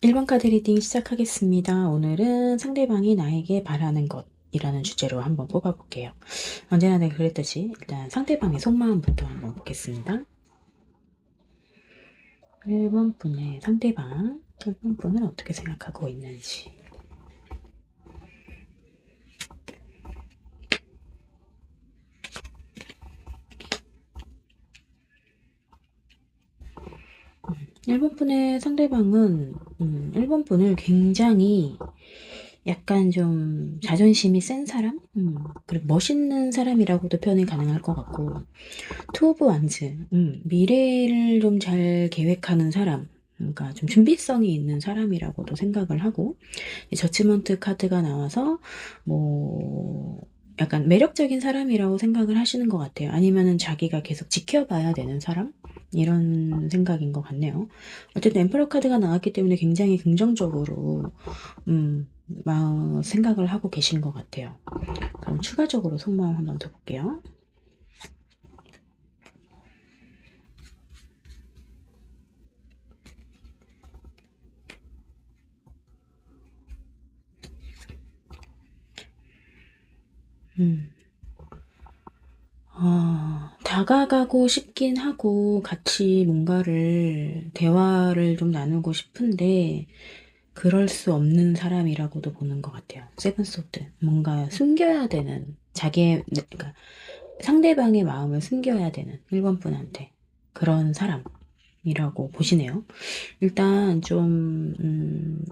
1번 카드 리딩 시작하겠습니다. 오늘은 상대방이 나에게 바라는 것이라는 주제로 한번 뽑아볼게요. 언제나 내가 그랬듯이 일단 상대방의 속마음부터 한번 보겠습니다. 1번 분의 상대방, 1번 분은 어떻게 생각하고 있는지. 일 1번 분의 상대방은 1번 분을 굉장히 약간 좀 자존심이 센 사람? 그리고 멋있는 사람이라고도 표현이 가능할 것 같고, 투 오브 완즈, 미래를 좀 잘 계획하는 사람, 그러니까 좀 준비성이 있는 사람이라고도 생각을 하고, 이 저지먼트 카드가 나와서 뭐 약간 매력적인 사람이라고 생각을 하시는 것 같아요. 아니면은 자기가 계속 지켜봐야 되는 사람? 이런 생각인 것 같네요. 어쨌든 엠퍼러 카드가 나왔기 때문에 굉장히 긍정적으로 생각을 하고 계신 것 같아요. 그럼 추가적으로 속마음 한번 더 볼게요. 다가가고 싶긴 하고 같이 뭔가를 대화를 좀 나누고 싶은데 그럴 수 없는 사람이라고도 보는 것 같아요. 세븐 소드. 뭔가 숨겨야 되는 그러니까 상대방의 마음을 숨겨야 되는 1번 분한테 그런 사람이라고 보시네요. 일단 좀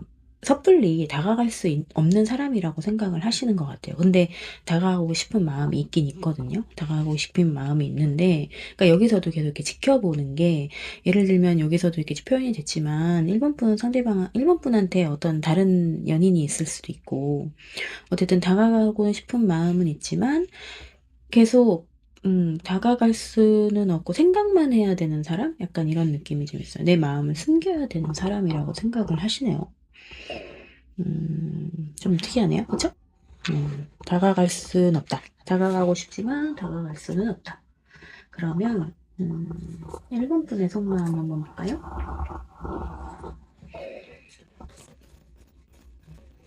섣불리 다가갈 수 없는 사람이라고 생각을 하시는 것 같아요. 근데 다가가고 싶은 마음이 있긴 있거든요. 다가가고 싶은 마음이 있는데, 그러니까 여기서도 계속 이렇게 지켜보는 게, 예를 들면 여기서도 이렇게 표현이 됐지만, 1번 분 상대방, 1번 분한테 어떤 다른 연인이 있을 수도 있고, 어쨌든 다가가고 싶은 마음은 있지만, 계속 다가갈 수는 없고 생각만 해야 되는 사람? 약간 이런 느낌이 좀 있어요. 내 마음을 숨겨야 되는 사람이라고 생각을 하시네요. 좀 특이하네요. 그쵸? 다가갈 수는 없다. 다가가고 싶지만 다가갈 수는 없다. 그러면 1번 분의 속마음 한번 볼까요?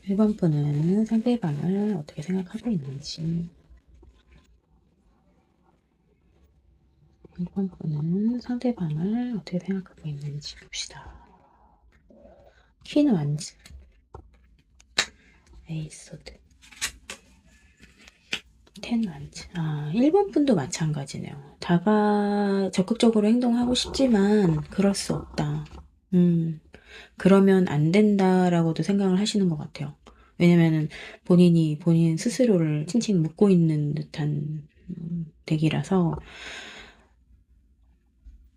1번 분은 상대방을 어떻게 생각하고 있는지. 1번 분은 상대방을 어떻게 생각하고 있는지 봅시다. 퀸 완즈, 에이스 소드, 텐 완즈. 1번 분도 마찬가지네요. 적극적으로 행동하고 싶지만 그럴 수 없다. 그러면 안 된다라고도 생각을 하시는 것 같아요. 왜냐면은 본인이 본인 스스로를 칭칭 묶고 있는 듯한 덱이라서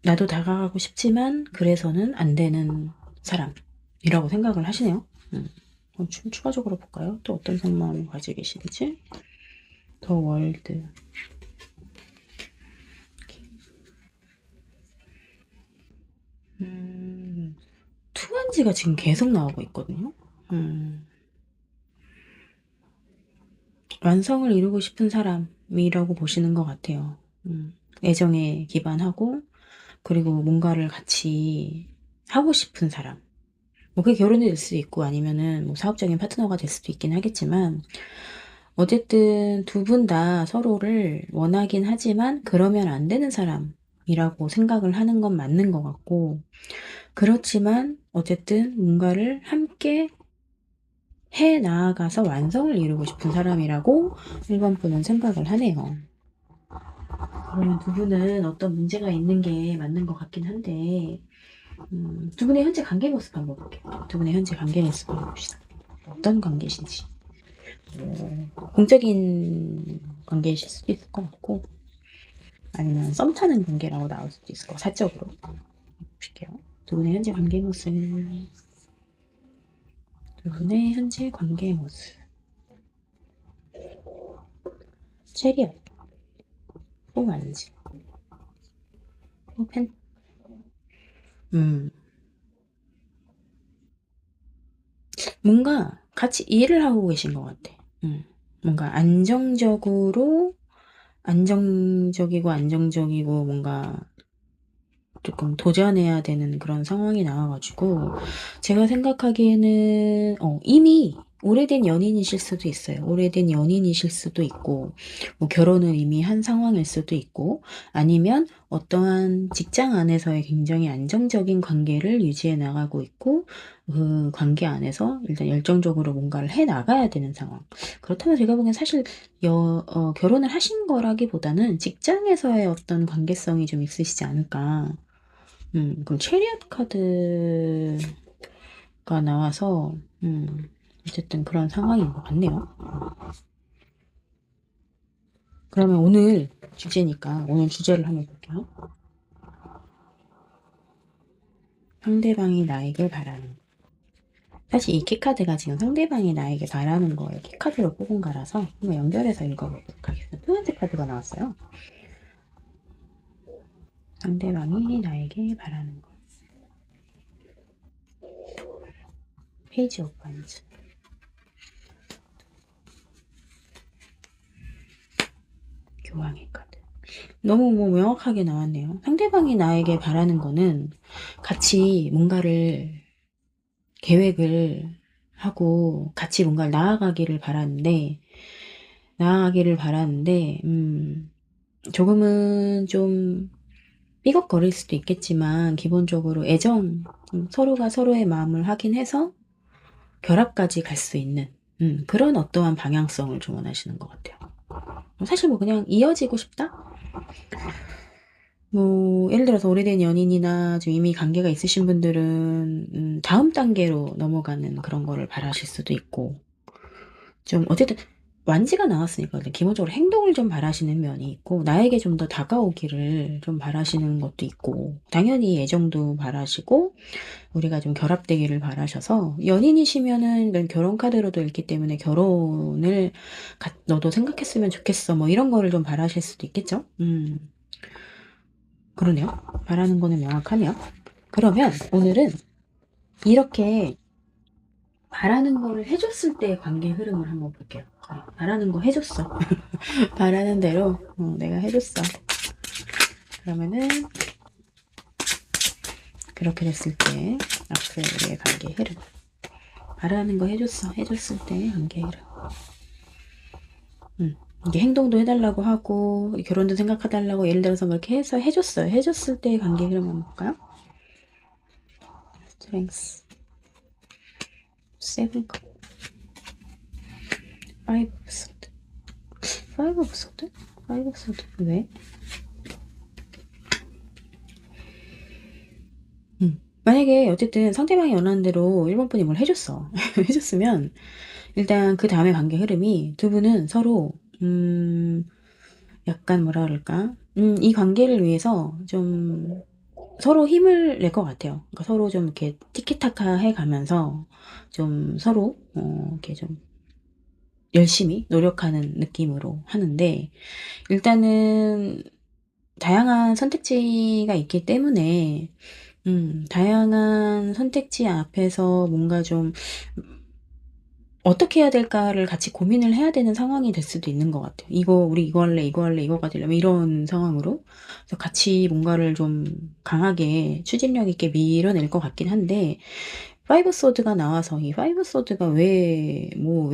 나도 다가가고 싶지만 그래서는 안 되는 사람이라고 생각을 하시네요. 그럼 추가적으로 볼까요? 또 어떤 속마음을 가지고 계시는지. 더 월드. 투한지가 지금 계속 나오고 있거든요. 완성을 이루고 싶은 사람이라고 보시는 것 같아요. 애정에 기반하고, 그리고 뭔가를 같이 하고 싶은 사람. 뭐 그게 결혼이 될 수도 있고, 아니면은 뭐 사업적인 파트너가 될 수도 있긴 하겠지만, 어쨌든 두 분 다 서로를 원하긴 하지만, 그러면 안 되는 사람이라고 생각을 하는 건 맞는 것 같고, 그렇지만, 어쨌든 뭔가를 함께 해 나아가서 완성을 이루고 싶은 사람이라고 1번 분은 생각을 하네요. 그러면 두 분은 어떤 문제가 있는 게 맞는 것 같긴 한데, 두 분의 현재 관계 모습 한번 볼게요. 두 분의 현재 관계 모습 한번 봅시다. 어떤 관계신지. 공적인 관계이실 수도 있을 것 같고, 아니면 썸 타는 관계라고 나올 수도 있을 것 같고, 사적으로. 볼게요. 두 분의 현재 관계 모습. 두 분의 현재 관계 모습. 체리엇. 포만지. 포펜. 뭔가 같이 일을 하고 계신 것 같아. 뭔가 안정적이고 뭔가 조금 도전해야 되는 그런 상황이 나와가지고, 제가 생각하기에는, 이미 오래된 연인이실 수도 있어요. 오래된 연인이실 수도 있고, 뭐 결혼을 이미 한 상황일 수도 있고, 아니면 어떠한 직장 안에서의 굉장히 안정적인 관계를 유지해 나가고 있고, 그 관계 안에서 일단 열정적으로 뭔가를 해 나가야 되는 상황. 그렇다면 제가 보기엔 사실 결혼을 하신 거라기보다는 직장에서의 어떤 관계성이 좀 있으시지 않을까. 그럼 체리엇 카드가 나와서, 어쨌든 그런 상황인 것 같네요. 그러면 오늘 주제니까, 오늘 주제를 한번 볼게요. 상대방이 나에게 바라는. 사실 이 키카드가 지금 상대방이 나에게 바라는 거에 키카드로 뽑은 거라서 한번 연결해서 읽어보도록 하겠습니다. 두 번째 카드가 나왔어요. 상대방이 나에게 바라는 거. 페이지 오브 wands. 교황의 카드. 너무 명확하게 나왔네요. 상대방이 나에게 바라는 거는 같이 뭔가를 계획을 하고 같이 뭔가를 나아가기를 바라는데, 조금은 좀 삐걱거릴 수도 있겠지만, 기본적으로 서로가 서로의 마음을 확인해서 결합까지 갈 수 있는, 그런 어떠한 방향성을 좀 원하시는 것 같아요. 사실 뭐 그냥 이어지고 싶다? 뭐, 예를 들어서 오래된 연인이나 좀 이미 관계가 있으신 분들은, 다음 단계로 넘어가는 그런 거를 바라실 수도 있고, 좀, 어쨌든, 완지가 나왔으니까, 기본적으로 행동을 좀 바라시는 면이 있고, 나에게 좀 더 다가오기를 좀 바라시는 것도 있고, 당연히 애정도 바라시고, 우리가 좀 결합되기를 바라셔서, 연인이시면은 결혼 카드로도 읽기 때문에 결혼을 너도 생각했으면 좋겠어, 뭐 이런 거를 좀 바라실 수도 있겠죠? 그러네요. 바라는 거는 명확하네요. 그러면 오늘은 이렇게 바라는 거를 해줬을 때의 관계 흐름을 한번 볼게요. 바라는 거 해줬어. 바라는 대로 내가 해줬어. 그러면은 그렇게 됐을 때 앞으로 우리의 관계 흐름. 바라는 거 해줬어. 해줬을 때의 관계 흐름. 이게 행동도 해달라고 하고 결혼도 생각해달라고 예를 들어서 뭐 이렇게 해서 해줬어요. 해줬을 때의 관계 흐름 한번 볼까요? 스트렝스, 세븐컵, 파이브 오브 소드. 파이브 오브 소드? 파이브 오브 소드 왜? 만약에 어쨌든 상대방이 원하는 대로 1번 분이 뭘 해줬어. 해줬으면 일단 그 다음에 관계 흐름이 두 분은 서로 약간 뭐라 그럴까? 이 관계를 위해서 좀 서로 힘을 낼 것 같아요. 그러니까 서로 좀 이렇게 티키타카 해가면서 좀 서로 이렇게 좀 열심히 노력하는 느낌으로 하는데 일단은 다양한 선택지가 있기 때문에 다양한 선택지 앞에서 뭔가 좀 어떻게 해야 될까를 같이 고민을 해야 되는 상황이 될 수도 있는 것 같아요. 우리 이거 할래, 이거 할래, 이거 가지려면 이런 상황으로. 그래서 같이 뭔가를 좀 강하게 추진력 있게 밀어낼 것 같긴 한데, 파이브 소드가 나와서 이 파이브 소드가 왜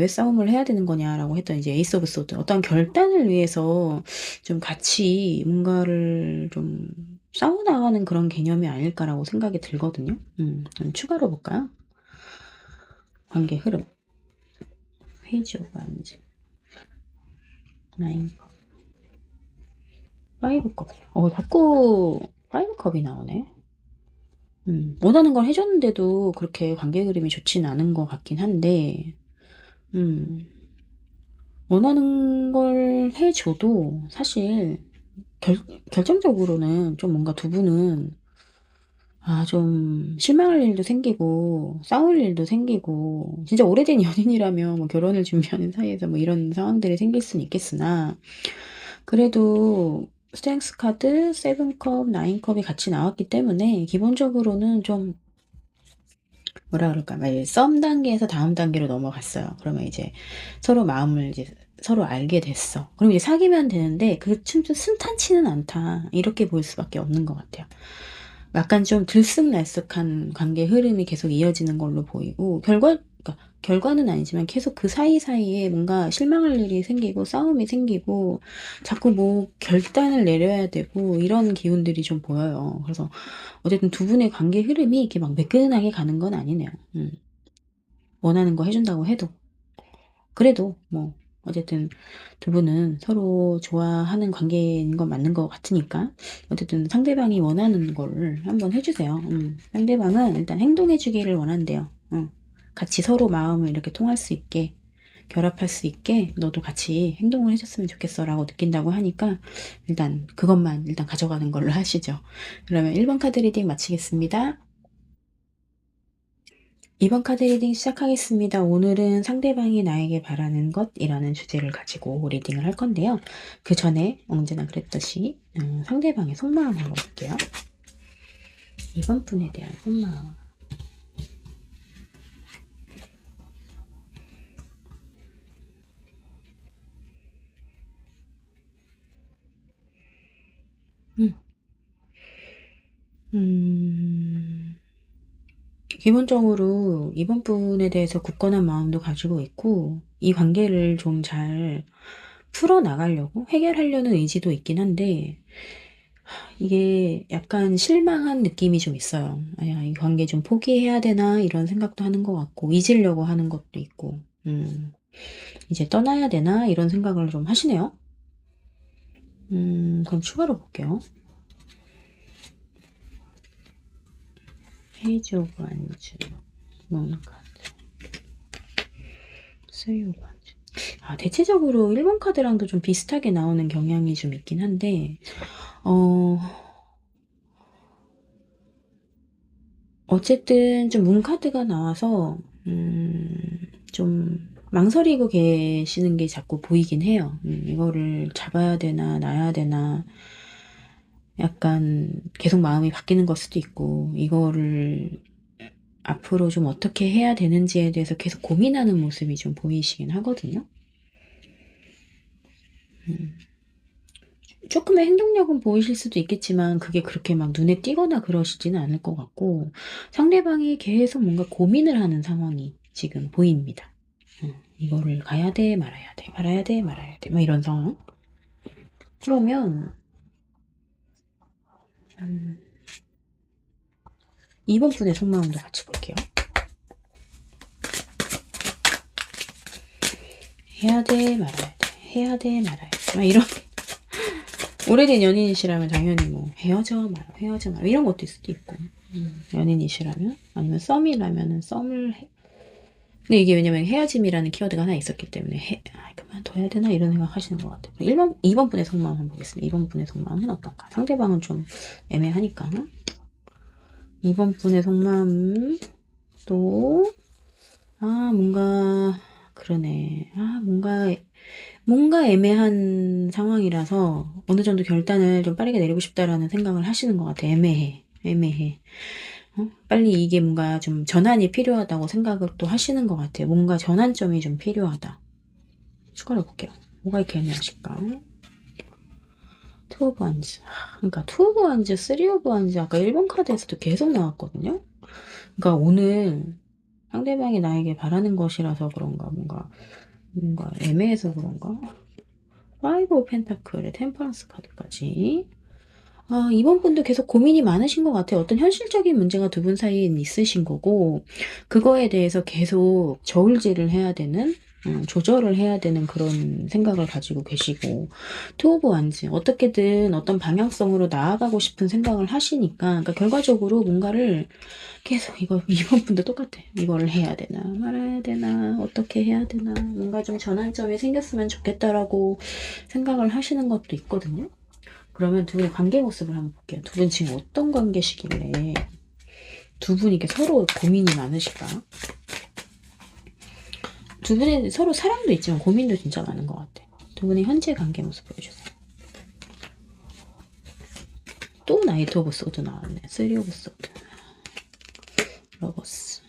싸움을 해야 되는 거냐라고 했더니 이제 에이스 오브 소드. 어떤 결단을 위해서 좀 같이 뭔가를 좀 싸워나가는 그런 개념이 아닐까라고 생각이 들거든요. 좀 추가로 볼까요? 관계 흐름. 페이지 오브 안지. 나인 컵. 파이브 컵. 자꾸 파이브 컵이 나오네. 원하는 걸 해줬는데도 그렇게 관계 그림이 좋진 않은 것 같긴 한데, 음, 원하는 걸 해줘도 사실 결정적으로는 좀 뭔가 두 분은 좀 실망할 일도 생기고 싸울 일도 생기고 진짜 오래된 연인이라면 뭐 결혼을 준비하는 사이에서 뭐 이런 상황들이 생길 수는 있겠으나 그래도 스트렝스 카드, 세븐컵, 나인컵이 같이 나왔기 때문에 기본적으로는 좀 뭐라 그럴까 썸 단계에서 다음 단계로 넘어갔어요. 그러면 이제 서로 마음을 이제 서로 알게 됐어. 그럼 이제 사귀면 되는데 그 춤도 순탄치는 않다. 이렇게 볼 수밖에 없는 것 같아요. 약간 좀 들쑥날쑥한 관계 흐름이 계속 이어지는 걸로 보이고, 그러니까 결과는 아니지만 계속 그 사이사이에 뭔가 실망할 일이 생기고, 싸움이 생기고, 자꾸 뭐 결단을 내려야 되고, 이런 기운들이 좀 보여요. 그래서 어쨌든 두 분의 관계 흐름이 이렇게 막 매끈하게 가는 건 아니네요. 원하는 거 해준다고 해도. 그래도 뭐 어쨌든 두 분은 서로 좋아하는 관계인 건 맞는 것 같으니까 어쨌든 상대방이 원하는 걸 한번 해주세요. 상대방은 일단 행동해 주기를 원한대요. 같이 서로 마음을 이렇게 통할 수 있게, 결합할 수 있게 너도 같이 행동을 해줬으면 좋겠어 라고 느낀다고 하니까 일단 그것만 일단 가져가는 걸로 하시죠. 그러면 1번 카드 리딩 마치겠습니다. 2번 카드 리딩 시작하겠습니다. 오늘은 상대방이 나에게 바라는 것이라는 주제를 가지고 리딩을 할 건데요. 그 전에 언제나 그랬듯이 상대방의 속마음 한번 볼게요. 이번 분에 대한 속마음. 기본적으로 이번 분에 대해서 굳건한 마음도 가지고 있고 이 관계를 좀 잘 풀어나가려고 해결하려는 의지도 있긴 한데 이게 약간 실망한 느낌이 좀 있어요. 아야, 이 관계 좀 포기해야 되나 이런 생각도 하는 것 같고 잊으려고 하는 것도 있고 이제 떠나야 되나 이런 생각을 좀 하시네요. 그럼 추가로 볼게요. 페이지 오브 안주, 카드, 쓰리 오브 안주. 대체적으로 1번 카드랑도 좀 비슷하게 나오는 경향이 좀 있긴 한데 어쨌든 좀 문카드가 나와서 좀 망설이고 계시는 게 자꾸 보이긴 해요. 이거를 잡아야 되나 놔야 되나 약간 계속 마음이 바뀌는 걸 수도 있고 이거를 앞으로 좀 어떻게 해야 되는지에 대해서 계속 고민하는 모습이 좀 보이시긴 하거든요. 조금의 행동력은 보이실 수도 있겠지만 그게 그렇게 막 눈에 띄거나 그러시지는 않을 것 같고 상대방이 계속 뭔가 고민을 하는 상황이 지금 보입니다. 이거를 가야 돼, 말아야 돼, 말아야 돼, 말아야 돼, 막 이런 상황. 그러면 2번 분의 속마음도 같이 볼게요. 해야 돼, 말아야 돼, 해야 돼, 말아야 돼, 막 이런 오래된 연인이시라면 당연히 뭐 헤어져 말아, 헤어져 말아 이런 것도 있을 수도 있고 연인이시라면 아니면 썸이라면은 썸을 근데 이게 왜냐면 헤어짐이라는 키워드가 하나 있었기 때문에 그만둬야 되나 이런 생각 하시는 것 같아요. 2번 분의 속마음 한번 보겠습니다. 2번 분의 속마음은 어떤가? 상대방은 좀 애매하니까. 2번 분의 속마음 또 뭔가 그러네. 뭔가 애매한 상황이라서 어느 정도 결단을 좀 빠르게 내리고 싶다라는 생각을 하시는 것 같아. 애매해. 빨리 이게 뭔가 좀 전환이 필요하다고 생각을 또 하시는 것 같아요. 뭔가 전환점이 좀 필요하다. 추가로 볼게요. 뭐가 이렇게 애매하실까? 투 오브 원즈. 그러니까 투 오브 원즈, 쓰리 오브 원즈 아까 1번 카드에서도 계속 나왔거든요. 그러니까 오늘 상대방이 나에게 바라는 것이라서 그런가 뭔가 애매해서 그런가? 파이브 오브 펜타클의 템퍼런스 카드까지. 이번 분도 계속 고민이 많으신 것 같아요. 어떤 현실적인 문제가 두 분 사이에 있으신 거고, 그거에 대해서 계속 저울질을 해야 되는, 조절을 해야 되는 그런 생각을 가지고 계시고, 투 오브 완즈, 어떻게든 어떤 방향성으로 나아가고 싶은 생각을 하시니까, 그러니까 결과적으로 뭔가를 계속 이번 분도 똑같아. 이거를 해야 되나, 말아야 되나, 어떻게 해야 되나, 뭔가 좀 전환점이 생겼으면 좋겠다라고 생각을 하시는 것도 있거든요. 그러면 두 분의 관계 모습을 한번 볼게요. 두 분 지금 어떤 관계시길래 두 분이 이렇게 서로 고민이 많으실까? 두 분이 서로 사랑도 있지만 고민도 진짜 많은 것 같아. 두 분의 현재 관계 모습 보여주세요. 또 나이트 오브 소드 나왔네. 쓰리 오브 소드. 러버스.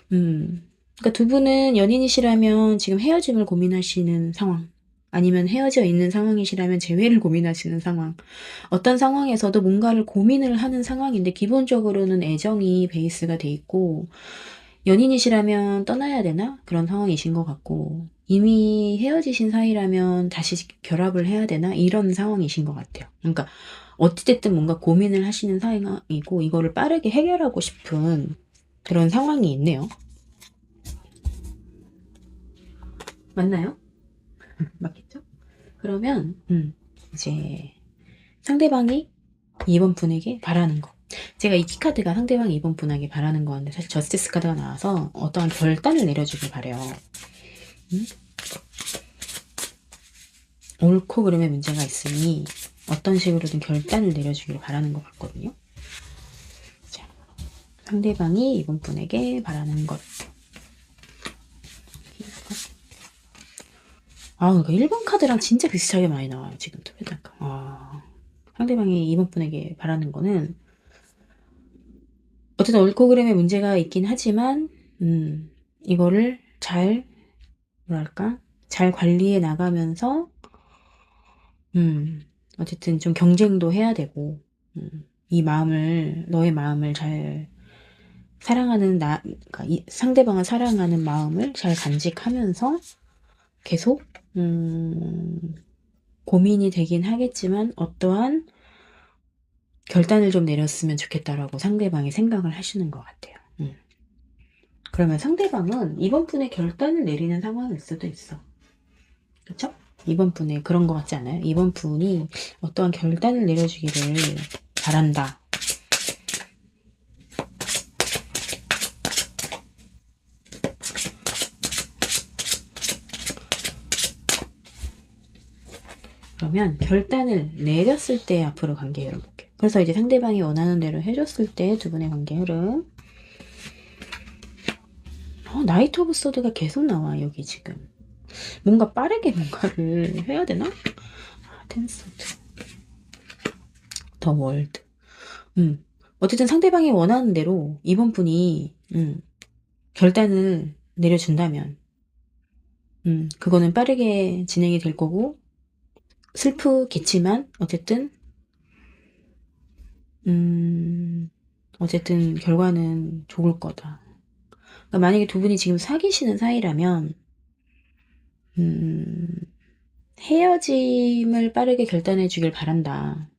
그러니까 두 분은 연인이시라면 지금 헤어짐을 고민하시는 상황. 아니면 헤어져 있는 상황이시라면 재회를 고민하시는 상황. 어떤 상황에서도 뭔가를 고민을 하는 상황인데 기본적으로는 애정이 베이스가 돼 있고 연인이시라면 떠나야 되나? 그런 상황이신 것 같고 이미 헤어지신 사이라면 다시 결합을 해야 되나? 이런 상황이신 것 같아요. 그러니까 어찌됐든 뭔가 고민을 하시는 상황이고 이거를 빠르게 해결하고 싶은 그런 상황이 있네요. 맞나요? 맞겠죠? 그러면 이제 상대방이 2번 분에게 바라는 거. 제가 이 키카드가 상대방이 2번 분에게 바라는 거였는데 사실 저스티스 카드가 나와서 어떠한 결단을 내려주길 바래요. 옳고 그름에 문제가 있으니 어떤 식으로든 결단을 내려주길 바라는 것 같거든요. 자, 상대방이 2번 분에게 바라는 것. 그러니까 1번 카드랑 진짜 비슷하게 많이 나와요. 지금 투표단가. 상대방이 2번 분에게 바라는 거는 어쨌든 옳고 그름에 문제가 있긴 하지만 이거를 잘 뭐랄까 잘 관리해 나가면서 어쨌든 좀 경쟁도 해야 되고 이 마음을 너의 마음을 잘 사랑하는 그러니까 이 상대방을 사랑하는 마음을 잘 간직하면서 계속 고민이 되긴 하겠지만 어떠한 결단을 좀 내렸으면 좋겠다라고 상대방이 생각을 하시는 것 같아요. 그러면 상대방은 이번 분의 결단을 내리는 상황일 수도 있어. 그쵸? 이번 분에 그런 것 같지 않아요? 이번 분이 어떠한 결단을 내려주기를 바란다. 그러면 결단을 내렸을 때 앞으로 관계 흐름 볼게요. 그래서 이제 상대방이 원하는 대로 해줬을 때 두 분의 관계 흐름. 나이트 오브 소드가 계속 나와 여기 지금. 뭔가 빠르게 뭔가를 해야 되나? 텐소드. 더 월드. 어쨌든 상대방이 원하는 대로 이번 분이 결단을 내려준다면 그거는 빠르게 진행이 될 거고 슬프겠지만 어쨌든 결과는 좋을 거다. 그러니까 만약에 두 분이 지금 사귀시는 사이라면 헤어짐을 빠르게 결단해 주길 바란다.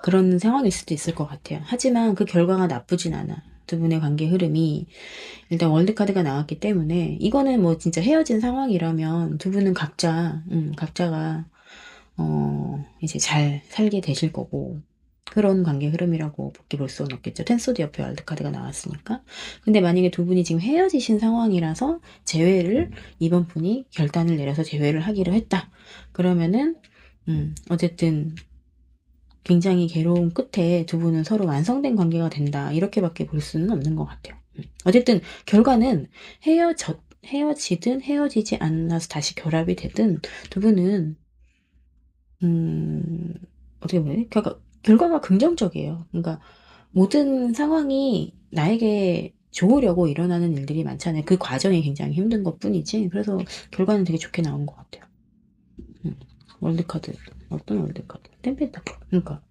그런 상황일 수도 있을 것 같아요. 하지만 그 결과가 나쁘진 않아. 두 분의 관계 흐름이 일단 월드카드가 나왔기 때문에 이거는 뭐 진짜 헤어진 상황이라면 두 분은 각자가 이제 잘 살게 되실 거고 그런 관계 흐름이라고 밖에 볼 수는 없겠죠. 텐소드 옆에 월드카드가 나왔으니까. 근데 만약에 두 분이 지금 헤어지신 상황이라서 재회를 이번 분이 결단을 내려서 재회를 하기로 했다. 그러면은 어쨌든 굉장히 괴로운 끝에 두 분은 서로 완성된 관계가 된다. 이렇게밖에 볼 수는 없는 것 같아요. 어쨌든 결과는 헤어지든 헤어지지 않아서 다시 결합이 되든 두 분은 어떻게 보면 결과가 긍정적이에요. 그러니까 모든 상황이 나에게 좋으려고 일어나는 일들이 많잖아요. 그 과정이 굉장히 힘든 것 뿐이지. 그래서 결과는 되게 좋게 나온 것 같아요. 월드카드. 어떤 월드카드? 템펜타클. 그러니까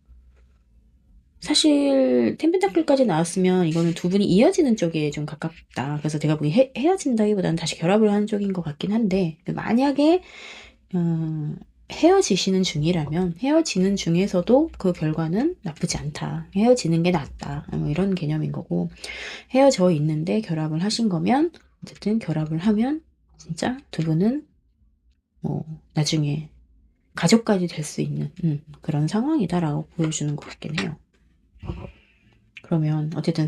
사실 템펜타클까지 나왔으면 이거는 두 분이 이어지는 쪽에 좀 가깝다. 그래서 제가 보기 헤어진다기보다는 다시 결합을 하는 쪽인 것 같긴 한데 만약에 헤어지시는 중이라면 헤어지는 중에서도 그 결과는 나쁘지 않다. 헤어지는 게 낫다. 뭐 이런 개념인 거고 헤어져 있는데 결합을 하신 거면 어쨌든 결합을 하면 진짜 두 분은 나중에 가족까지 될 수 있는 그런 상황이다라고 보여주는 것 같긴 해요. 그러면 어쨌든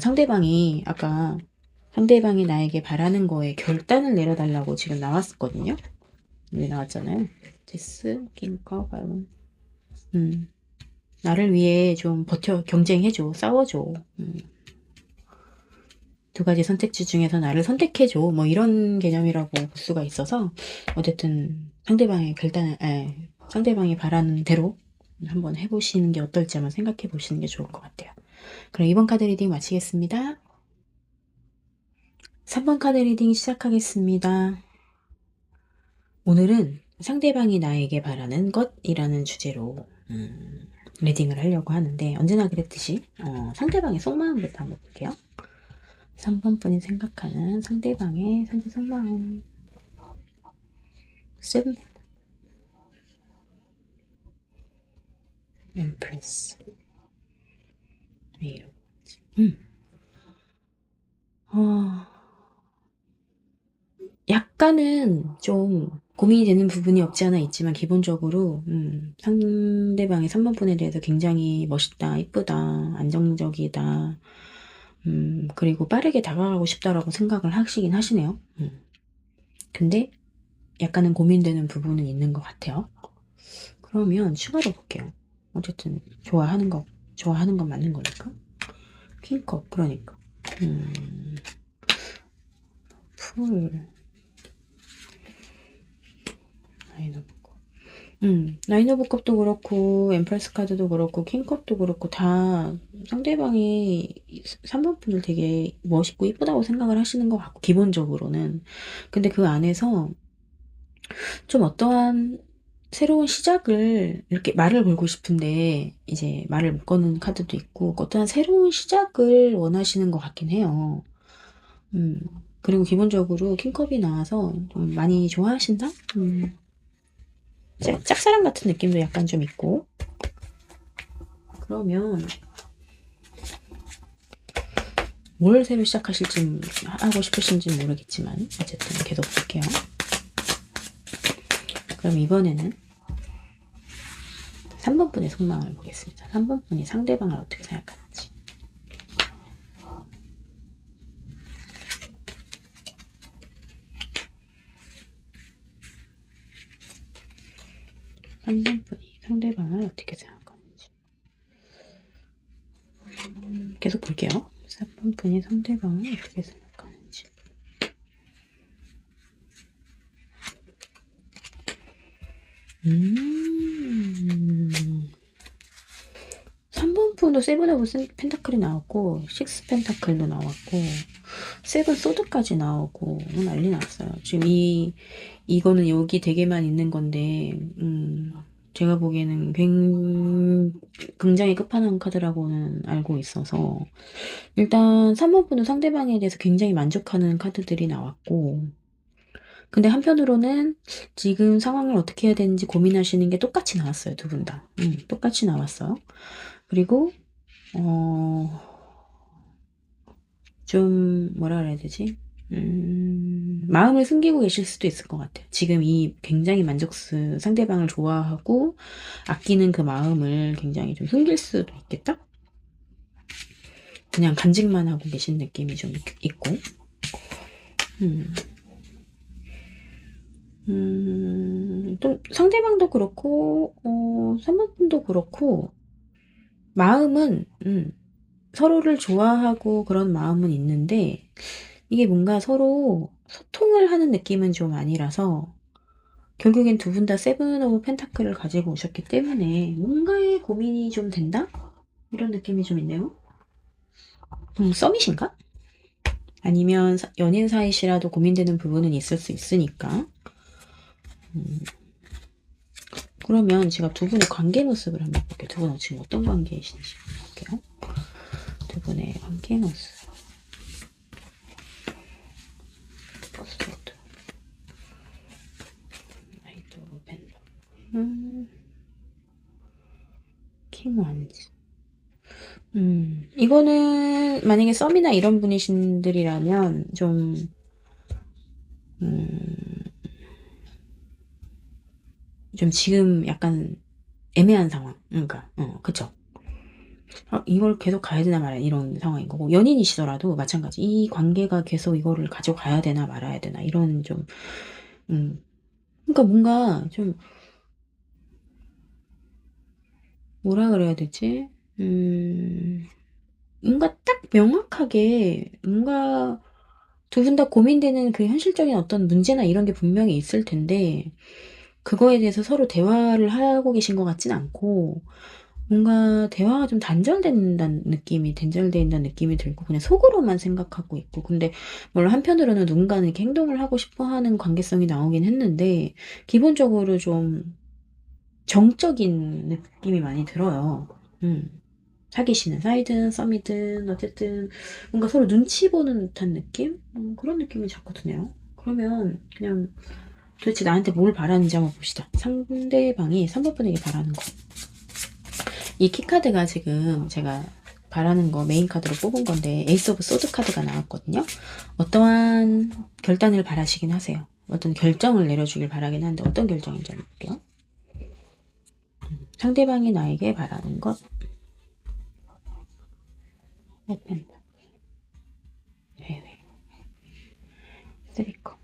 아까 상대방이 나에게 바라는 거에 결단을 내려달라고 지금 나왔었거든요. 여기 나왔잖아요. 데스, 킹커, 바론. 나를 위해 좀 경쟁해줘, 싸워줘. 두 가지 선택지 중에서 나를 선택해줘. 뭐 이런 개념이라고 볼 수가 있어서 어쨌든 상대방이 바라는 대로 한번 해보시는 게 어떨지 한번 생각해 보시는 게 좋을 것 같아요. 그럼 2번 카드 리딩 마치겠습니다. 3번 카드 리딩 시작하겠습니다. 오늘은 상대방이 나에게 바라는 것이라는 주제로 리딩을 하려고 하는데 언제나 그랬듯이 상대방의 속마음부터 한번 볼게요. 3번 분이 생각하는 상대방의 현재 속마음. 7 Empress. 왜 이러지? 약간은 좀 고민이 되는 부분이 없지 않아 있지만 기본적으로 상대방의 3번 분에 대해서 굉장히 멋있다, 이쁘다, 안정적이다, 그리고 빠르게 다가가고 싶다라고 생각을 하시긴 하시네요. 근데 약간은 고민되는 부분은 있는 것 같아요. 그러면 추가로 볼게요. 어쨌든 좋아하는 건 맞는 거니까. 킹컵, 그러니까. 풀. 나인 오브 컵. 나인 오브 컵도 그렇고, 엠프레스 카드도 그렇고, 킹컵도 그렇고, 다 상대방이 3번 분을 되게 멋있고 이쁘다고 생각을 하시는 것 같고, 기본적으로는. 근데 그 안에서 좀 어떠한 새로운 시작을 이렇게 말을 걸고 싶은데 이제 말을 못 거는 카드도 있고 어떠한 새로운 시작을 원하시는 것 같긴 해요. 그리고 기본적으로 킹컵이 나와서 좀 많이 좋아하신다? 짝사랑 같은 느낌도 약간 좀 있고. 그러면 뭘 새로 시작하실지 하고 싶으신지 모르겠지만 어쨌든 계속 볼게요. 그럼 이번에는 3번 분의 속마음을 보겠습니다. 3번 분이 상대방을 어떻게 생각하는지. 3번 분이 상대방을 어떻게 생각하는지. 계속 볼게요. 3번 분이 상대방을 어떻게 생각하는지. 3번 분도 세븐 오브 펜타클이 나왔고, 식스 펜타클도 나왔고, 세븐 소드까지 나오고, 난리 났어요. 지금 이거는 여기 되게만 있는 건데, 제가 보기에는 굉장히 끝판왕 카드라고는 알고 있어서, 일단 3번 분은 상대방에 대해서 굉장히 만족하는 카드들이 나왔고, 근데 한편으로는 지금 상황을 어떻게 해야 되는지 고민하시는 게 똑같이 나왔어요, 두 분 다. 똑같이 나왔어요. 그리고, 좀, 뭐라 그래야 되지? 마음을 숨기고 계실 수도 있을 것 같아요. 지금 이 굉장히 상대방을 좋아하고 아끼는 그 마음을 굉장히 좀 숨길 수도 있겠다? 그냥 간직만 하고 계신 느낌이 좀 있고. 또 상대방도 그렇고, 3번 분도 그렇고, 마음은, 서로를 좋아하고 그런 마음은 있는데, 이게 뭔가 서로 소통을 하는 느낌은 좀 아니라서, 결국엔 두 분 다 세븐 오브 펜타클을 가지고 오셨기 때문에, 뭔가의 고민이 좀 된다? 이런 느낌이 좀 있네요. 썸이신가? 아니면 연인 사이시라도 고민되는 부분은 있을 수 있으니까. 그러면 제가 두 분의 관계 모습을 한번 볼게요. 두 분은 지금 어떤 관계이신지 볼게요. 두 분의 관계 모습. 버스트. 나이트 오브 펜. 킹 완즈. 이거는 만약에 썸이나 이런 분이신들이라면 좀 지금 약간 애매한 상황. 그러니까 그쵸. 이걸 계속 가야 되나 말아야 이런 상황인 거고 연인이시더라도 마찬가지 이 관계가 계속 이거를 가져가야 되나 말아야 되나 이런 좀 그러니까 뭔가 좀 뭐라 그래야 되지? 뭔가 딱 명확하게 뭔가 두 분 다 고민되는 그 현실적인 어떤 문제나 이런 게 분명히 있을 텐데, 그거에 대해서 서로 대화를 하고 계신 것 같진 않고, 뭔가 좀, 뭐라 그래야 되지? 좀, 음, 뭔가 딱 명확하게 뭔가 두 분 다 고민되는 그 현실적인 어떤 문제나 이런 게 분명히 있을 텐데, 그거에 대해서 서로 대화를 하고 계신 것 같진 않고, 뭔가 좀, 뭐라 그래야 되지? 뭔가 대화가 좀 단절된다는 느낌이 들고, 그냥 속으로만 생각하고 있고, 근데, 물론 한편으로는 누군가는 이렇게 행동을 하고 싶어 하는 관계성이 나오긴 했는데, 기본적으로 좀 정적인 느낌이 많이 들어요. 사귀시는 사이든, 썸이든, 어쨌든, 뭔가 서로 눈치 보는 듯한 느낌? 그런 느낌이 자꾸 드네요. 그러면, 그냥, 도대체 나한테 뭘 바라는지 한번 봅시다. 상대방이 3번분에게 바라는 거. 이 키카드가 지금 제가 바라는 거 메인 카드로 뽑은 건데 에이스 오브 소드 카드가 나왔거든요. 어떠한 결단을 바라시긴 하세요. 어떤 결정을 내려주길 바라긴 하는데 어떤 결정인지 한번 볼게요. 상대방이 나에게 바라는 것. 쓰리커.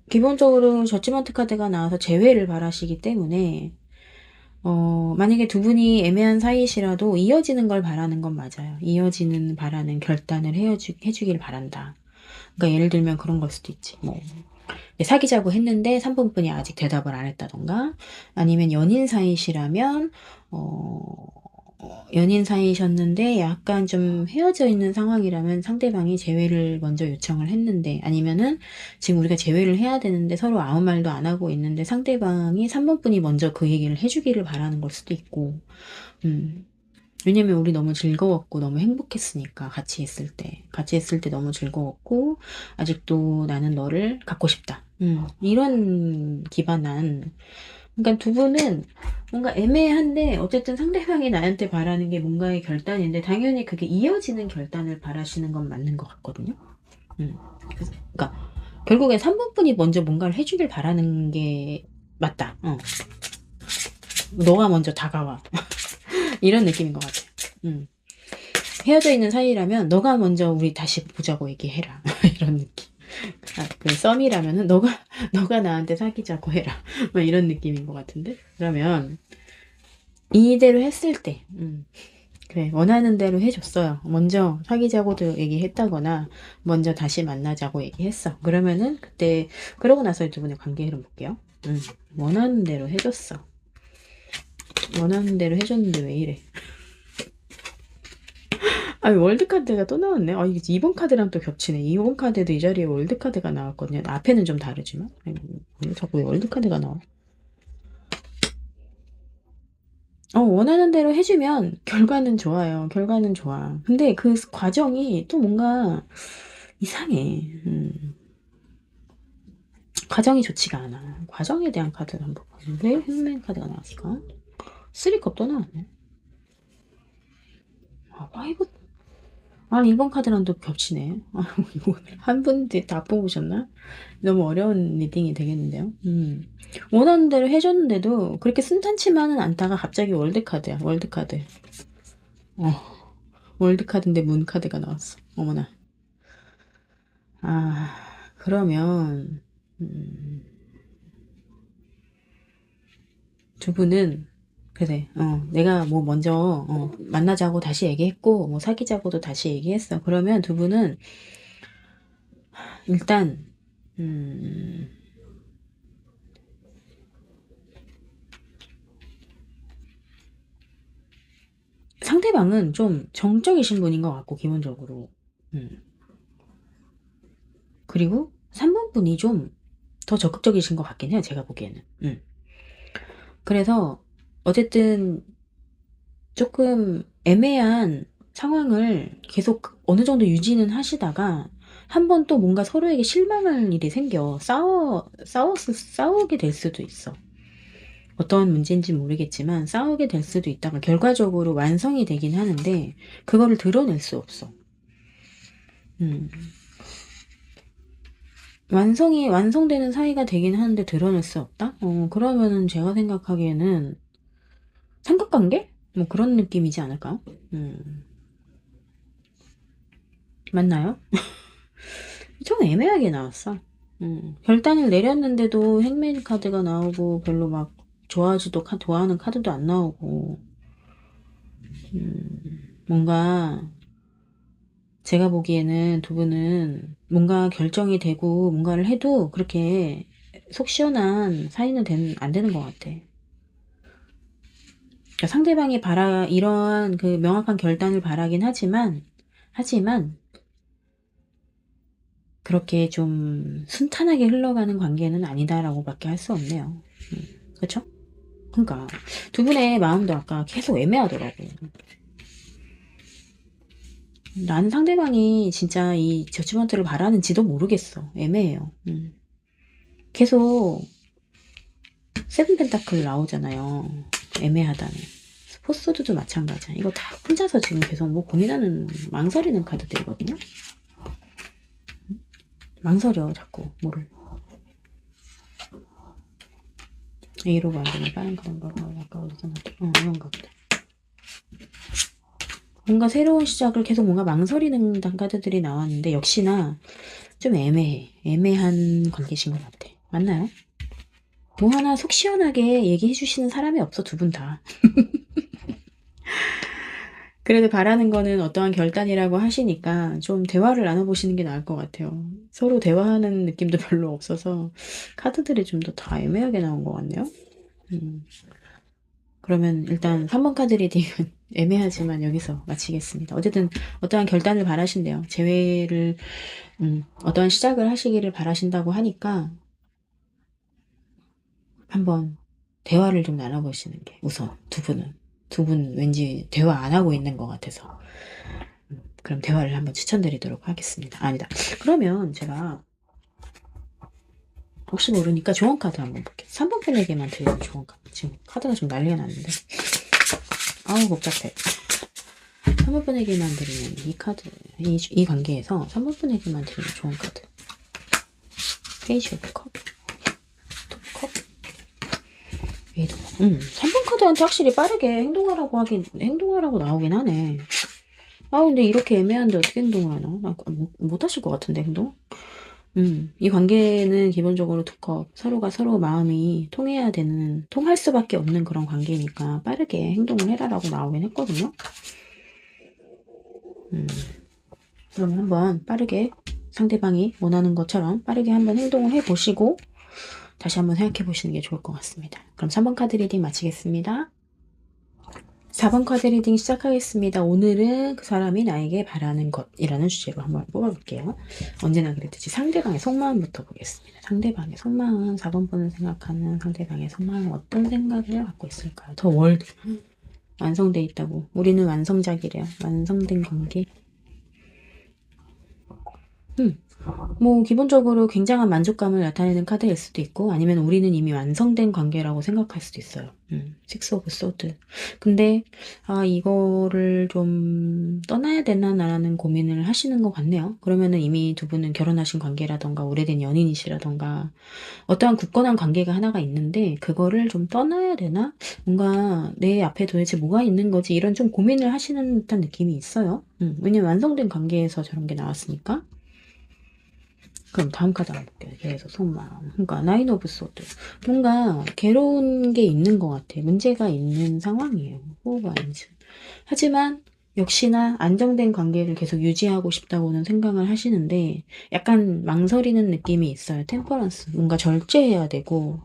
기본적으로 저지먼트 카드가 나와서 재회를 바라시기 때문에 만약에 두 분이 애매한 사이시라도 이어지는 걸 바라는 건 맞아요. 이어지는 바라는 결단을 해주길 바란다. 그러니까 예를 들면 그런 걸 수도 있지. 뭐 사귀자고 했는데 3번분이 아직 대답을 안 했다던가, 아니면 연인 사이시라면 연인 사이셨는데 약간 좀 헤어져 있는 상황이라면 상대방이 재회를 먼저 요청을 했는데, 아니면은 지금 우리가 재회를 해야 되는데 서로 아무 말도 안 하고 있는데 상대방이 3번분이 먼저 그 얘기를 해주기를 바라는 걸 수도 있고. 왜냐면 우리 너무 즐거웠고 너무 행복했으니까, 같이 있을 때 너무 즐거웠고 아직도 나는 너를 갖고 싶다. 이런 기반한. 그러니까 두 분은 뭔가 애매한데 어쨌든 상대방이 나한테 바라는 게 뭔가의 결단인데, 당연히 그게 이어지는 결단을 바라시는 건 맞는 것 같거든요. 그러니까 결국엔 3번분이 먼저 뭔가를 해주길 바라는 게 맞다. 너가 먼저 다가와. 이런 느낌인 것 같아요. 헤어져 있는 사이라면 너가 먼저 우리 다시 보자고 얘기해라. 이런 느낌. 그 썸이라면은 너가 나한테 사귀자고 해라. 막 이런 느낌인 것 같은데. 그러면 이대로 했을 때, 그래, 원하는 대로 해줬어요. 먼저 사귀자고도 얘기했다거나 먼저 다시 만나자고 얘기했어. 그러면은 그때, 그러고 나서 두 분의 관계 흐름 볼게요. 원하는 대로 해줬어. 원하는 대로 해줬는데 왜 이래? 월드카드가 또 나왔네. 이게 2번 카드랑 또 겹치네. 2번 카드도 이 자리에 월드카드가 나왔거든요. 앞에는 좀 다르지만. 자꾸 왜 월드카드가 나와? 원하는 대로 해주면 결과는 좋아요. 결과는 좋아. 근데 그 과정이 또 뭔가 이상해. 과정이 좋지가 않아. 과정에 대한 카드를 한번 봤는데, 힐맨 카드가 나왔을까? 3컵 또 나왔네. 파이브. 이번 카드랑 또 겹치네. 이거 한 분들 다 뽑으셨나? 너무 어려운 리딩이 되겠는데요. 원하는 대로 해줬는데도 그렇게 순탄치만은 않다가 갑자기 월드카드야. 월드카드. 어, 월드카드인데 문카드가 나왔어. 어머나. 그러면 두 분은, 그래, 내가 뭐 먼저 만나자고 다시 얘기했고 뭐 사귀자고도 다시 얘기했어. 그러면 두 분은 일단 상대방은 좀 정적이신 분인 것 같고, 기본적으로. 그리고 3번 분이 좀 더 적극적이신 것 같긴 해요, 제가 보기에는. 그래서 어쨌든 조금 애매한 상황을 계속 어느 정도 유지는 하시다가 한 번 또 뭔가 서로에게 실망할 일이 생겨 싸우게 될 수도 있어. 어떤 문제인지 모르겠지만 싸우게 될 수도 있다가 결과적으로 완성이 되긴 하는데 그거를 드러낼 수 없어. 완성되는 사이가 되긴 하는데 드러낼 수 없다? 그러면은 제가 생각하기에는 삼각관계? 뭐 그런 느낌이지 않을까요? 맞나요? 좀 애매하게 나왔어. 결단을 내렸는데도 행맨 카드가 나오고 별로 막 좋아하는 카드도 안 나오고, 뭔가 제가 보기에는 두 분은 뭔가 결정이 되고 뭔가를 해도 그렇게 속 시원한 사이는 안 되는 것 같아. 그러니까 상대방이 이러한 그 명확한 결단을 바라긴 하지만 그렇게 좀 순탄하게 흘러가는 관계는 아니다라고 밖에 할 수 없네요. 그쵸? 그러니까 두 분의 마음도 아까 계속 애매하더라고요. 나는 상대방이 진짜 이 저치먼트를 바라는지도 모르겠어. 애매해요. 계속 세븐 펜타클 나오잖아요. 애매하다는. 포스트도 마찬가지야. 이거 다 혼자서 지금 계속 뭐 고민하는, 망설이는 카드들이거든요. 망설여, 자꾸, 뭐를. A로 만드는 다른 그런가 봐. 아까 어디서 이건가 보다. 뭔가 새로운 시작을 계속 뭔가 망설이는 카드들이 나왔는데, 역시나 좀 애매한 관계신 것 같아. 맞나요? 뭐 하나 속 시원하게 얘기해 주시는 사람이 없어, 두 분 다. 그래도 바라는 거는 어떠한 결단이라고 하시니까 좀 대화를 나눠보시는 게 나을 것 같아요. 서로 대화하는 느낌도 별로 없어서 카드들이 좀 더 다 애매하게 나온 것 같네요. 그러면 일단 3번 카드 리딩은 애매하지만 여기서 마치겠습니다. 어쨌든 어떠한 결단을 바라신대요. 재회를, 어떠한 시작을 하시기를 바라신다고 하니까 한번 대화를 좀 나눠보시는 게 우선 두 분 왠지 대화 안 하고 있는 것 같아서 그럼 대화를 한번 추천드리도록 하겠습니다. 아니다. 그러면 제가 혹시 모르니까 조언 카드 한번 볼게요. 3번 분에게만 드리는 조언 카드. 지금 카드가 좀 난리가 났는데. 아우 복잡해. 3번 분에게만 드리는 이 카드, 이 관계에서 3번 분에게만 드리는 조언 카드. 페이지 오브 컵. 컵. 얘도. 3번 카드한테 확실히 빠르게 행동하라고 나오긴 하네. 아, 근데 이렇게 애매한데 어떻게 행동을 하나? 못 하실 것 같은데, 행동? 이 관계는 기본적으로 두 컵, 서로가 서로 마음이 통할 수밖에 없는 그런 관계니까 빠르게 행동을 해라라고 나오긴 했거든요. 그러면 한번 빠르게 상대방이 원하는 것처럼 빠르게 한번 행동을 해보시고 다시 한번 생각해 보시는 게 좋을 것 같습니다. 그럼 3번 카드 리딩 마치겠습니다. 4번 카드 리딩 시작하겠습니다. 오늘은 그 사람이 나에게 바라는 것이라는 주제로 한번 뽑아볼게요. 언제나 그랬듯이 상대방의 속마음부터 보겠습니다. 상대방의 속마음, 4번 분을 생각하는 상대방의 속마음은 어떤 생각을 갖고 있을까요? 더 월드 완성돼 있다고. 우리는 완성작이래요. 완성된 관계. 뭐 기본적으로 굉장한 만족감을 나타내는 카드일 수도 있고 아니면 우리는 이미 완성된 관계라고 생각할 수도 있어요. 식스 오브 소드. 근데 이거를 좀 떠나야 되나라는 고민을 하시는 것 같네요. 그러면은 이미 두 분은 결혼하신 관계라던가 오래된 연인이시라던가 어떠한 굳건한 관계가 하나가 있는데 그거를 좀 떠나야 되나? 뭔가 내 앞에 도대체 뭐가 있는 거지? 이런 좀 고민을 하시는 듯한 느낌이 있어요. 왜냐면 완성된 관계에서 저런 게 나왔으니까. 그럼 다음 카드 한번 볼게요. 계속 속마음. 그러니까 나인 오브 소드. 뭔가 괴로운 게 있는 것 같아. 문제가 있는 상황이에요. 호흡안즈. 하지만 역시나 안정된 관계를 계속 유지하고 싶다고는 생각을 하시는데 약간 망설이는 느낌이 있어요. 템퍼런스. 뭔가 절제해야 되고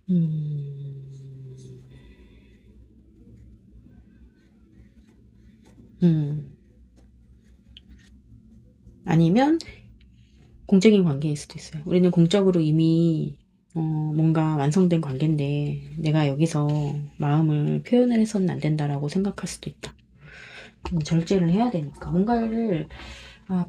음, 음. 아니면 공적인 관계일 수도 있어요. 우리는 공적으로 이미 뭔가 완성된 관계인데 내가 여기서 마음을 표현을 해서는 안 된다라고 생각할 수도 있다. 절제를 해야 되니까 뭔가를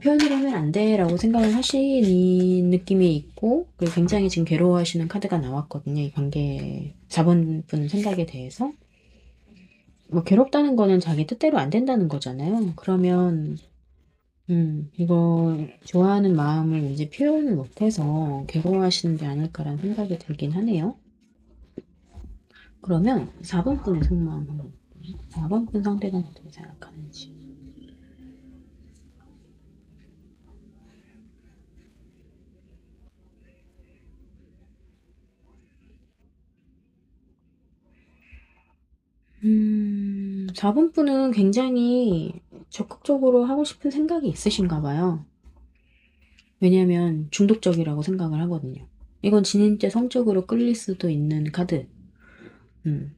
표현을 하면 안 돼라고 생각을 하시는 느낌이 있고 그리고 굉장히 지금 괴로워하시는 카드가 나왔거든요. 이 관계 4번 분 생각에 대해서 뭐 괴롭다는 거는 자기 뜻대로 안 된다는 거잖아요. 그러면 이거 좋아하는 마음을 이제 표현을 못해서 괴로워하시는 게 아닐까라는 생각이 들긴 하네요. 그러면 4번 분의 속마음 한번 볼게요. 4번 분 상대가 어떻게 생각하는지. 음, 4번 분은 굉장히 적극적으로 하고 싶은 생각이 있으신가 봐요. 왜냐면 중독적이라고 생각을 하거든요. 이건 진인째 성적으로 끌릴 수도 있는 카드. 음.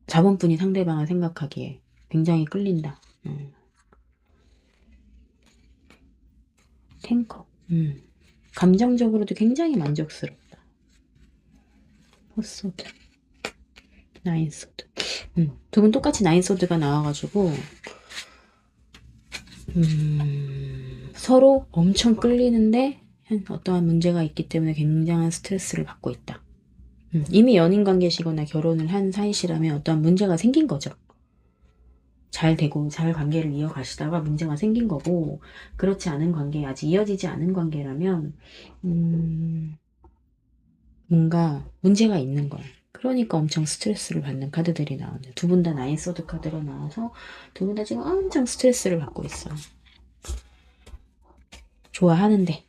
4번 분이 상대방을 생각하기에 굉장히 끌린다. 탱커. 감정적으로도 굉장히 만족스럽다. 포소드. 나인소드. 두 분 똑같이 나인소드가 나와가지고 서로 엄청 끌리는데 어떠한 문제가 있기 때문에 굉장한 스트레스를 받고 있다. 이미 연인 관계시거나 결혼을 한 사이시라면 어떠한 문제가 생긴 거죠. 잘 되고 잘 관계를 이어가시다가 문제가 생긴 거고, 그렇지 않은 관계, 아직 이어지지 않은 관계라면 뭔가 문제가 있는 거야. 그러니까 엄청 스트레스를 받는 카드들이 나오네. 두 분 다 나인소드 카드가 나와서 두 분 다 지금 엄청 스트레스를 받고 있어요. 좋아하는데.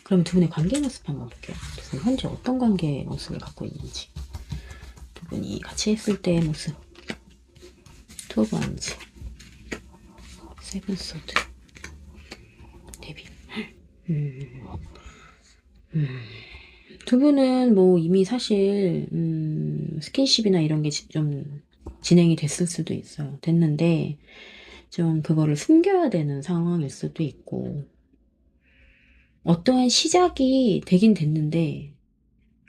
그럼 두 분의 관계 모습 한번 볼게요. 두 분 현재 어떤 관계 모습을 갖고 있는지. 두 분이 같이 있을 때의 모습. 투 오브 원즈. 세븐 소드. 데뷔. 두 분은 뭐 이미 사실 스킨십이나 이런 게 좀 진행이 됐을 수도 있어요. 됐는데 좀 그거를 숨겨야 되는 상황일 수도 있고, 어떠한 시작이 되긴 됐는데,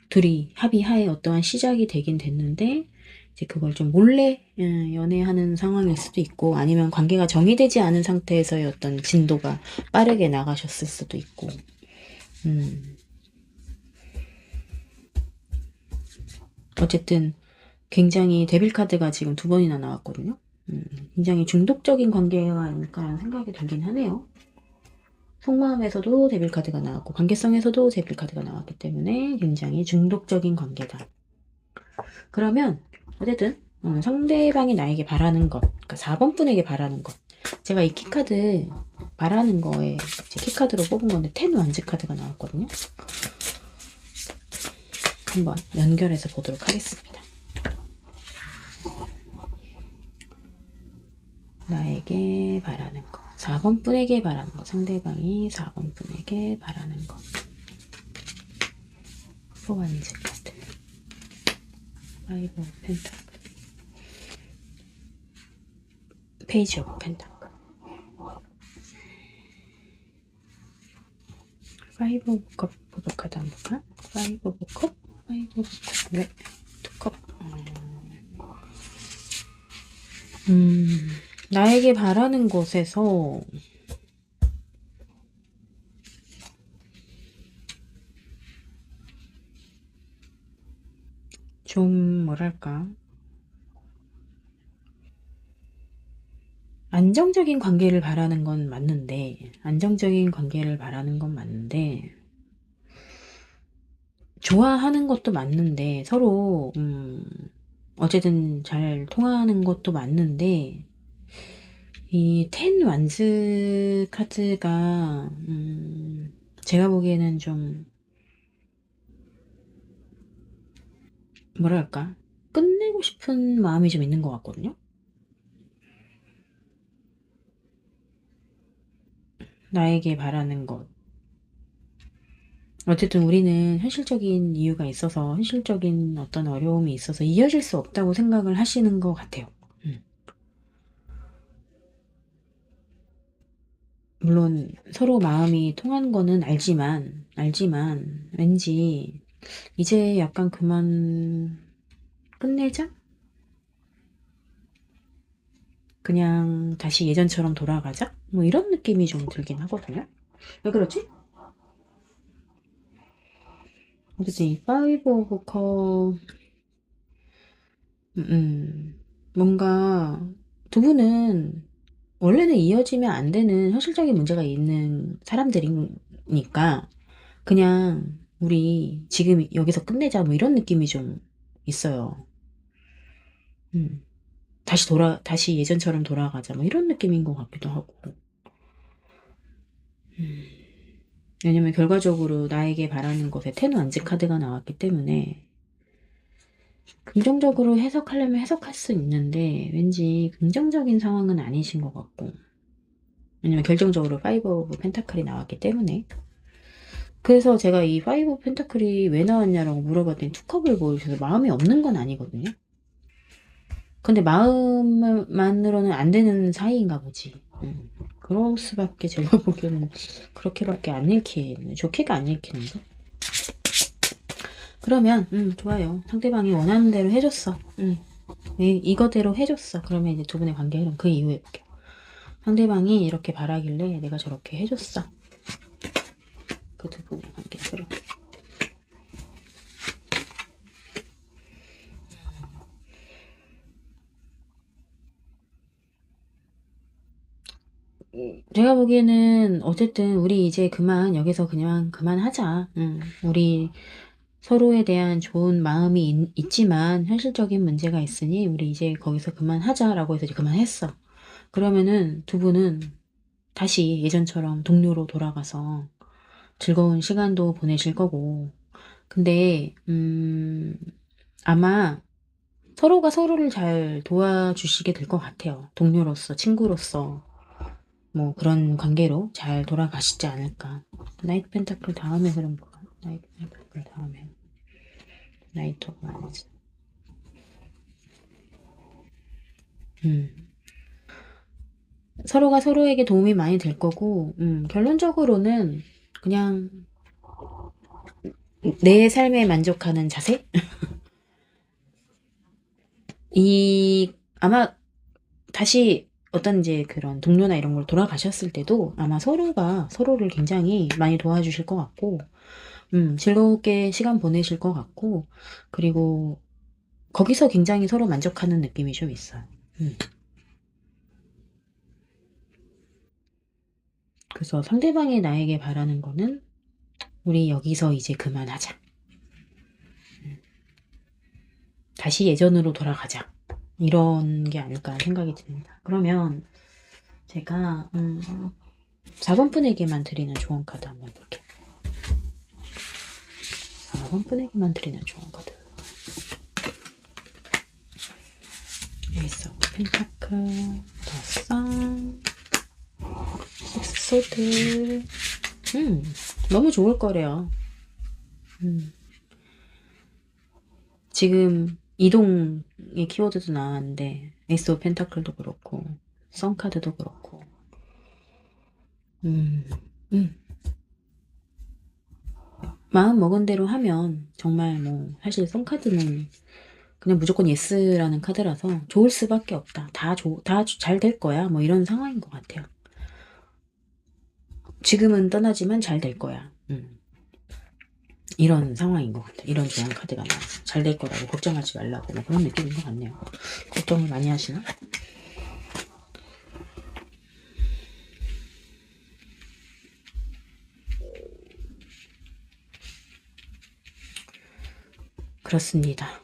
둘이 합의하에 어떠한 시작이 되긴 됐는데 이제 그걸 좀 몰래 연애하는 상황일 수도 있고, 아니면 관계가 정의되지 않은 상태에서의 어떤 진도가 빠르게 나가셨을 수도 있고. 어쨌든 굉장히 데빌 카드가 지금 두 번이나 나왔거든요. 굉장히 중독적인 관계가 아닐까라는 생각이 들긴 하네요. 속마음에서도 데빌 카드가 나왔고 관계성에서도 데빌 카드가 나왔기 때문에 굉장히 중독적인 관계다. 그러면 어쨌든 상대방이 나에게 바라는 것, 그러니까 4번 분에게 바라는 것. 제가 이 키카드 바라는 거에 제 키카드로 뽑은 건데 10 완즈 카드가 나왔거든요. 한번 연결해서 보도록 하겠습니다. 나에게 바라는 것. 4번 분에게 바라는 것. 상대방이 4번 분에게 바라는 것. 4 완즈 카드. 5 오브 펜타클. 페이지 오브 펜타클. 5 오브 컵 보도 카드 한 볼까? 5 오브 컵? 5 오브 컵. 왜? 2 컵. 나에게 바라는 곳에서 좀 뭐랄까, 안정적인 관계를 바라는 건 맞는데, 좋아하는 것도 맞는데, 서로 어쨌든 잘 통하는 것도 맞는데, 이 10 완즈 카드가 제가 보기에는 좀 뭐랄까, 끝내고 싶은 마음이 좀 있는 것 같거든요. 나에게 바라는 것. 어쨌든 우리는 현실적인 이유가 있어서, 현실적인 어떤 어려움이 있어서 이어질 수 없다고 생각을 하시는 것 같아요. 물론 서로 마음이 통한 거는 알지만 왠지 이제 약간 그만 끝내자? 그냥 다시 예전처럼 돌아가자? 뭐 이런 느낌이 좀 들긴 하거든요. 왜 그러지? 어쨌든 이 파이브 오브 컵, 뭔가 두 분은 원래는 이어지면 안 되는 현실적인 문제가 있는 사람들이니까 그냥 우리 지금 여기서 끝내자 뭐 이런 느낌이 좀 있어요. 다시 예전처럼 돌아가자 뭐 이런 느낌인 것 같기도 하고. 왜냐면 결과적으로 나에게 바라는 것에 텐 완즈 카드가 나왔기 때문에 긍정적으로 해석하려면 해석할 수 있는데 왠지 긍정적인 상황은 아니신 것 같고, 왜냐면 결정적으로 5 오브 펜타클이 나왔기 때문에. 그래서 제가 이 파이브 오브 펜타클이 왜 나왔냐라고 물어봤더니 투컵을 보여주셔서 마음이 없는 건 아니거든요. 근데 마음만으로는 안 되는 사이인가 보지. 그럴 수밖에 제가 보기에는 그렇게밖에 안 읽히는, 좋게가 안 읽히는데. 그러면 좋아요. 상대방이 원하는 대로 해줬어. 이거대로 해줬어. 그러면 이제 두 분의 관계 흐름 그 이후에 볼게요. 상대방이 이렇게 바라길래 내가 저렇게 해줬어. 그 두 분의 관계 흐름. 제가 보기에는 어쨌든 우리 이제 여기서 그냥 그만하자. 우리 서로에 대한 좋은 마음이 있지만 현실적인 문제가 있으니 우리 이제 거기서 그만하자라고 해서 이제 그만했어. 그러면은 두 분은 다시 예전처럼 동료로 돌아가서 즐거운 시간도 보내실 거고. 근데 아마 서로가 서로를 잘 도와주시게 될 것 같아요. 동료로서, 친구로서. 뭐 그런 관계로 잘 돌아가시지 않을까. 나이트 펜타클 다음에 그럼 뭐가? 나이트 펜타클 다음에 나이트 오브 와인즈. 서로가 서로에게 도움이 많이 될 거고, 결론적으로는 그냥 내 삶에 만족하는 자세? 아마 다시 어떤 이제 그런 동료나 이런 걸 돌아가셨을 때도 아마 서로가 서로를 굉장히 많이 도와주실 것 같고, 즐겁게 시간 보내실 것 같고, 그리고 거기서 굉장히 서로 만족하는 느낌이 좀 있어요. 그래서 상대방이 나에게 바라는 거는 우리 여기서 이제 그만하자. 다시 예전으로 돌아가자. 이런 게 아닐까 생각이 듭니다. 그러면 제가 4번 분에게만 드리는 조언 카드 한번 볼게요. 4번 분에게만 드리는 조언 카드. 에이스 오브 펜타클, 더 선, 식스 소드. 너무 좋을 거래요. 지금 이동의 키워드도 나왔는데 에이스 오브 펜타클도 그렇고 선 카드도 그렇고 마음 먹은 대로 하면 정말 뭐 사실 선 카드는 그냥 무조건 예스라는 카드라서 좋을 수밖에 없다. 다 잘 될 거야. 뭐 이런 상황인 것 같아요. 지금은 떠나지만 잘 될 거야. 이런 상황인 것 같아요. 이런 좋은 카드가 나와서 잘 될 거라고 걱정하지 말라고 뭐 그런 느낌인 것 같네요. 걱정을 많이 하시나? 그렇습니다.